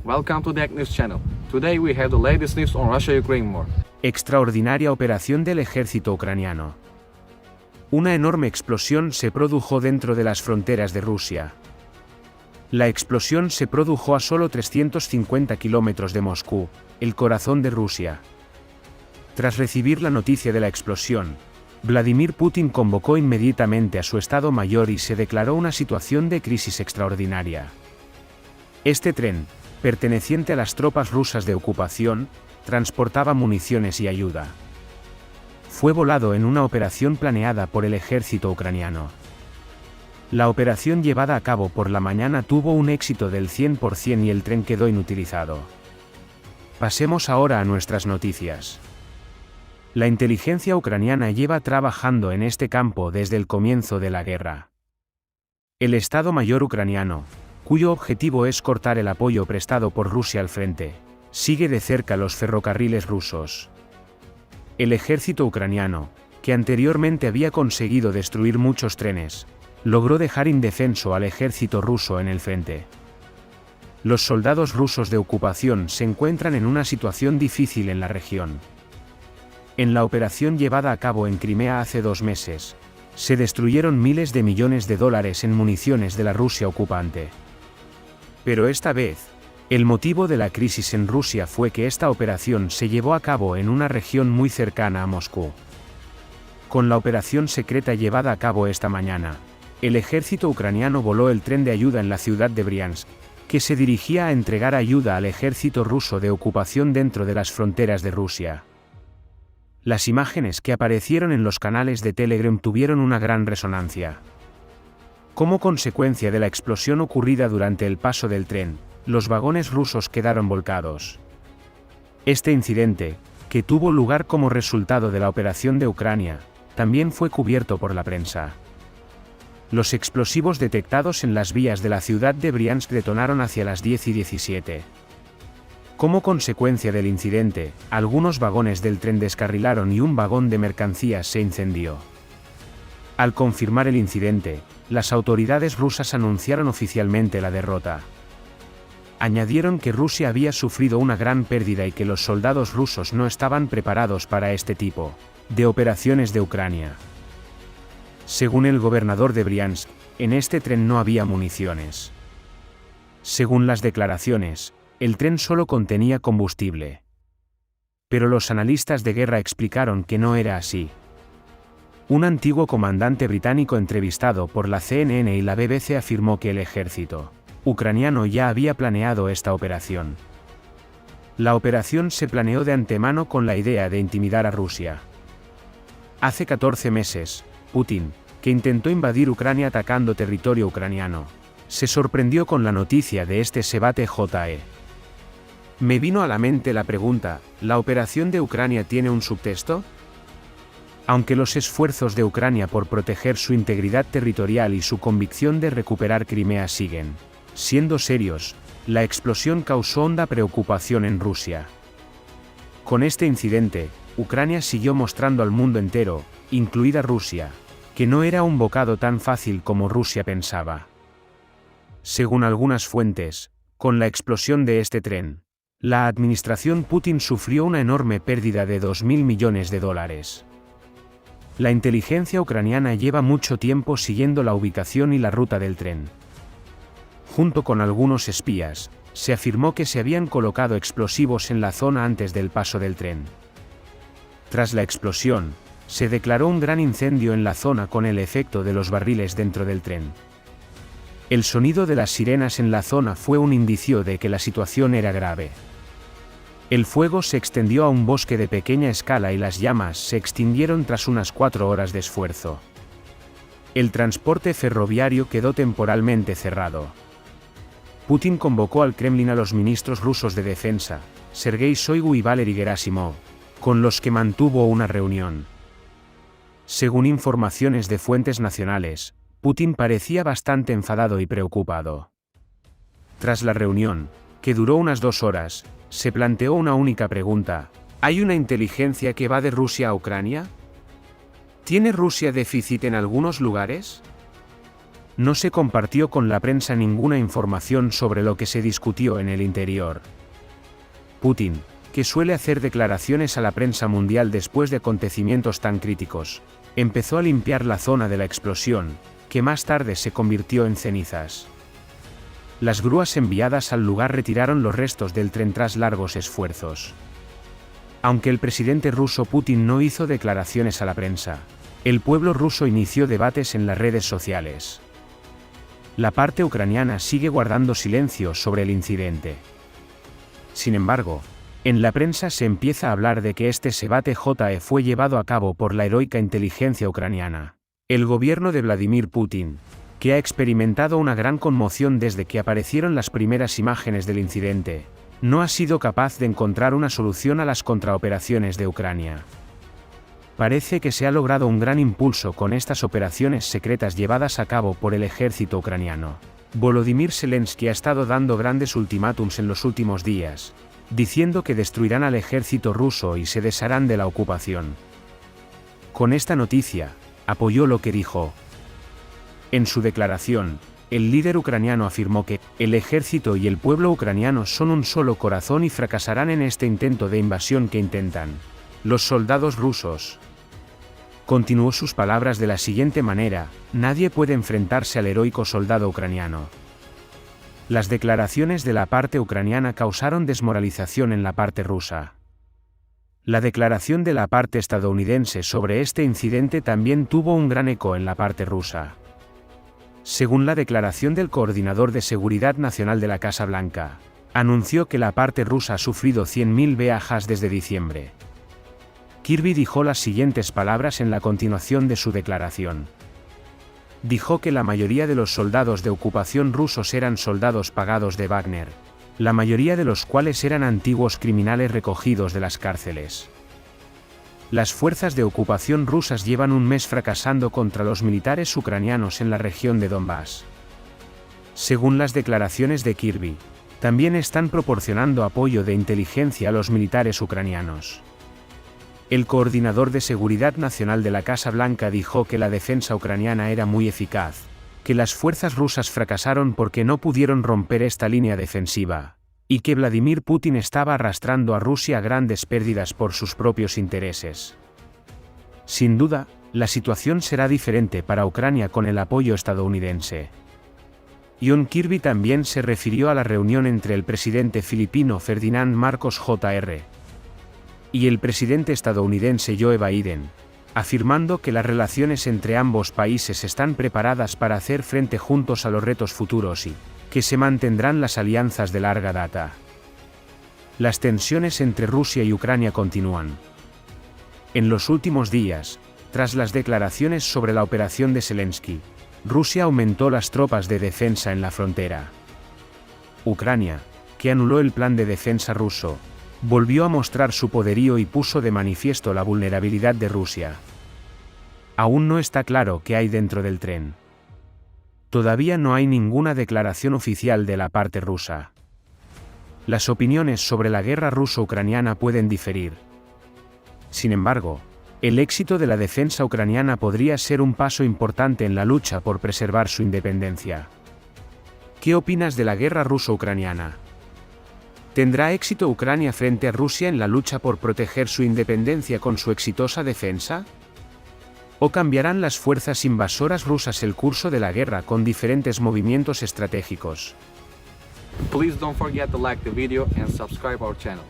Welcome to the News Channel. Today we have the latest news on Russia-Ukraine war. Extraordinaria operación del ejército ucraniano. Una enorme explosión se produjo dentro de las fronteras de Rusia. La explosión se produjo a solo 350 kilómetros de Moscú, el corazón de Rusia. Tras recibir la noticia de la explosión, Vladimir Putin convocó inmediatamente a su Estado Mayor y se declaró una situación de crisis extraordinaria. Este tren, perteneciente a las tropas rusas de ocupación, transportaba municiones y ayuda. Fue volado en una operación planeada por el ejército ucraniano. La operación llevada a cabo por la mañana tuvo un éxito del 100% y el tren quedó inutilizado. Pasemos ahora a nuestras noticias. La inteligencia ucraniana lleva trabajando en este campo desde el comienzo de la guerra. El Estado Mayor ucraniano, cuyo objetivo es cortar el apoyo prestado por Rusia al frente, sigue de cerca los ferrocarriles rusos. El ejército ucraniano, que anteriormente había conseguido destruir muchos trenes, logró dejar indefenso al ejército ruso en el frente. Los soldados rusos de ocupación se encuentran en una situación difícil en la región. En la operación llevada a cabo en Crimea hace 2 meses, se destruyeron miles de millones de dólares en municiones de la Rusia ocupante. Pero esta vez, el motivo de la crisis en Rusia fue que esta operación se llevó a cabo en una región muy cercana a Moscú. Con la operación secreta llevada a cabo esta mañana, el ejército ucraniano voló el tren de ayuda en la ciudad de Briansk, que se dirigía a entregar ayuda al ejército ruso de ocupación dentro de las fronteras de Rusia. Las imágenes que aparecieron en los canales de Telegram tuvieron una gran resonancia. Como consecuencia de la explosión ocurrida durante el paso del tren, los vagones rusos quedaron volcados. Este incidente, que tuvo lugar como resultado de la operación de Ucrania, también fue cubierto por la prensa. Los explosivos detectados en las vías de la ciudad de Briansk detonaron hacia las 10:17. Como consecuencia del incidente, algunos vagones del tren descarrilaron y un vagón de mercancías se incendió. Al confirmar el incidente, las autoridades rusas anunciaron oficialmente la derrota. Añadieron que Rusia había sufrido una gran pérdida y que los soldados rusos no estaban preparados para este tipo de operaciones de Ucrania. Según el gobernador de Briansk, en este tren no había municiones. Según las declaraciones, el tren solo contenía combustible. Pero los analistas de guerra explicaron que no era así. Un antiguo comandante británico entrevistado por la CNN y la BBC afirmó que el ejército ucraniano ya había planeado esta operación. La operación se planeó de antemano con la idea de intimidar a Rusia. Hace 14 meses, Putin, que intentó invadir Ucrania atacando territorio ucraniano, se sorprendió con la noticia de este Sebate JE. Me vino a la mente la pregunta, ¿la operación de Ucrania tiene un subtexto? Aunque los esfuerzos de Ucrania por proteger su integridad territorial y su convicción de recuperar Crimea siguen siendo serios, la explosión causó honda preocupación en Rusia. Con este incidente, Ucrania siguió mostrando al mundo entero, incluida Rusia, que no era un bocado tan fácil como Rusia pensaba. Según algunas fuentes, con la explosión de este tren, la administración Putin sufrió una enorme pérdida de 2.000 millones de dólares. La inteligencia ucraniana lleva mucho tiempo siguiendo la ubicación y la ruta del tren. Junto con algunos espías, se afirmó que se habían colocado explosivos en la zona antes del paso del tren. Tras la explosión, se declaró un gran incendio en la zona con el efecto de los barriles dentro del tren. El sonido de las sirenas en la zona fue un indicio de que la situación era grave. El fuego se extendió a un bosque de pequeña escala y las llamas se extinguieron tras unas 4 horas de esfuerzo. El transporte ferroviario quedó temporalmente cerrado. Putin convocó al Kremlin a los ministros rusos de defensa, Sergei Shoigu y Valery Gerasimov, con los que mantuvo una reunión. Según informaciones de fuentes nacionales, Putin parecía bastante enfadado y preocupado. Tras la reunión, que duró unas 2 horas, se planteó una única pregunta: ¿hay una inteligencia que va de Rusia a Ucrania? ¿Tiene Rusia déficit en algunos lugares? No se compartió con la prensa ninguna información sobre lo que se discutió en el interior. Putin, que suele hacer declaraciones a la prensa mundial después de acontecimientos tan críticos, empezó a limpiar la zona de la explosión, que más tarde se convirtió en cenizas. Las grúas enviadas al lugar retiraron los restos del tren tras largos esfuerzos. Aunque el presidente ruso Putin no hizo declaraciones a la prensa, el pueblo ruso inició debates en las redes sociales. La parte ucraniana sigue guardando silencio sobre el incidente. Sin embargo, en la prensa se empieza a hablar de que este SBT fue llevado a cabo por la heroica inteligencia ucraniana. El gobierno de Vladimir Putin, que ha experimentado una gran conmoción desde que aparecieron las primeras imágenes del incidente, no ha sido capaz de encontrar una solución a las contraoperaciones de Ucrania. Parece que se ha logrado un gran impulso con estas operaciones secretas llevadas a cabo por el ejército ucraniano. Volodymyr Zelensky ha estado dando grandes ultimátums en los últimos días, diciendo que destruirán al ejército ruso y se desharán de la ocupación. Con esta noticia, apoyó lo que dijo. En su declaración, el líder ucraniano afirmó que el ejército y el pueblo ucraniano son un solo corazón y fracasarán en este intento de invasión que intentan los soldados rusos. Continuó sus palabras de la siguiente manera: nadie puede enfrentarse al heroico soldado ucraniano. Las declaraciones de la parte ucraniana causaron desmoralización en la parte rusa. La declaración de la parte estadounidense sobre este incidente también tuvo un gran eco en la parte rusa. Según la declaración del coordinador de Seguridad Nacional de la Casa Blanca, anunció que la parte rusa ha sufrido 100.000 bajas desde diciembre. Kirby dijo las siguientes palabras en la continuación de su declaración. Dijo que la mayoría de los soldados de ocupación rusos eran soldados pagados de Wagner, la mayoría de los cuales eran antiguos criminales recogidos de las cárceles. Las fuerzas de ocupación rusas llevan un mes fracasando contra los militares ucranianos en la región de Donbass. Según las declaraciones de Kirby, también están proporcionando apoyo de inteligencia a los militares ucranianos. El coordinador de Seguridad Nacional de la Casa Blanca dijo que la defensa ucraniana era muy eficaz, que las fuerzas rusas fracasaron porque no pudieron romper esta línea defensiva, y que Vladimir Putin estaba arrastrando a Rusia a grandes pérdidas por sus propios intereses. Sin duda, la situación será diferente para Ucrania con el apoyo estadounidense. John Kirby también se refirió a la reunión entre el presidente filipino Ferdinand Marcos Jr. y el presidente estadounidense Joe Biden, afirmando que las relaciones entre ambos países están preparadas para hacer frente juntos a los retos futuros y que se mantendrán las alianzas de larga data. Las tensiones entre Rusia y Ucrania continúan. En los últimos días, tras las declaraciones sobre la operación de Zelensky, Rusia aumentó las tropas de defensa en la frontera. Ucrania, que anuló el plan de defensa ruso, volvió a mostrar su poderío y puso de manifiesto la vulnerabilidad de Rusia. Aún no está claro qué hay dentro del tren. Todavía no hay ninguna declaración oficial de la parte rusa. Las opiniones sobre la guerra ruso-ucraniana pueden diferir. Sin embargo, el éxito de la defensa ucraniana podría ser un paso importante en la lucha por preservar su independencia. ¿Qué opinas de la guerra ruso-ucraniana? ¿Tendrá éxito Ucrania frente a Rusia en la lucha por proteger su independencia con su exitosa defensa? ¿O cambiarán las fuerzas invasoras rusas el curso de la guerra con diferentes movimientos estratégicos? Please don't forget to like the video and subscribe our channel.